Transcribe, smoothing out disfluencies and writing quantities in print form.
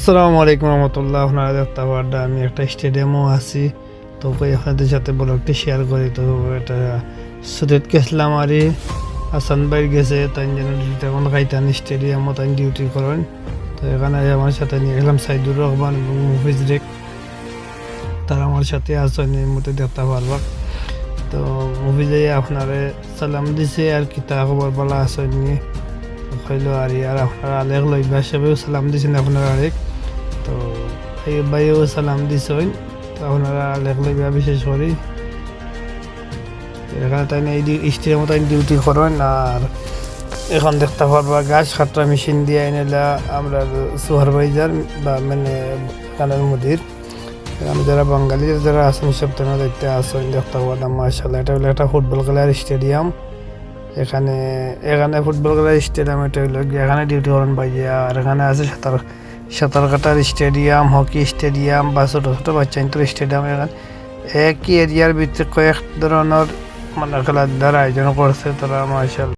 আসসালামু আলাইকুম রহমতুল্লাহ। আপনারা দেখতে পারবেন আমি একটা স্টেডিয়ামও আছি, তো আপনাদের সাথে ব্লগটি শেয়ার করি। তো এটা সুরেত গেছিলাম আরে হাসান ভাই গেছে তাই যেন এখন খাইতান স্টেডিয়ামও তাই ডিউটি করেন। তো এখানে আমার সাথে নিয়ে গেলাম সাইদুর রহমান এবং মুফিজ রেক, তারা আমার সাথে আসেন এই মতো দেখতে পারবা। তো মুফিজে আপনারে সালাম দিছে আর কি তা খবর বলা আসেন নিয়ে হইলো আর আপনারা আলেক লইবা হিসাবেও সালাম দিছেন আপনারা আরেক। তো এই ভাইও সালাম দিছেন, তো আপনারা আলেক লইবা বিশেষ করে এখানে তাই এই স্টেডিয়ামে তাই ডিউটি করেন। আর এখন দেখতে পারবা গাছ কাটা মেশিন দিয়ে এনেলা আমরা সুপারভাইজার বা মানে এখানের মুদির, এখানে যারা বাঙালি যারা আছেন সব তারা দেখতে আসেন দেখতে পারলাম। মার্শাল্লাহ এটা হলো একটা ফুটবল খেলার স্টেডিয়াম। এখানে এখানে ফুটবল খেলার স্টেডিয়াম এটা হলো এখানে ডিউটি করেন ভাইয়া। আর এখানে আছে সাঁতার কাটার স্টেডিয়াম, হকি স্টেডিয়াম বা ছোটো ছোটো বাচ্চাদের স্টেডিয়াম। এখানে একই এরিয়ার ভিতরে কয়েক ধরনের মানে খেলাধুলার আয়োজন করছে তারা মার্শাল্লাহ।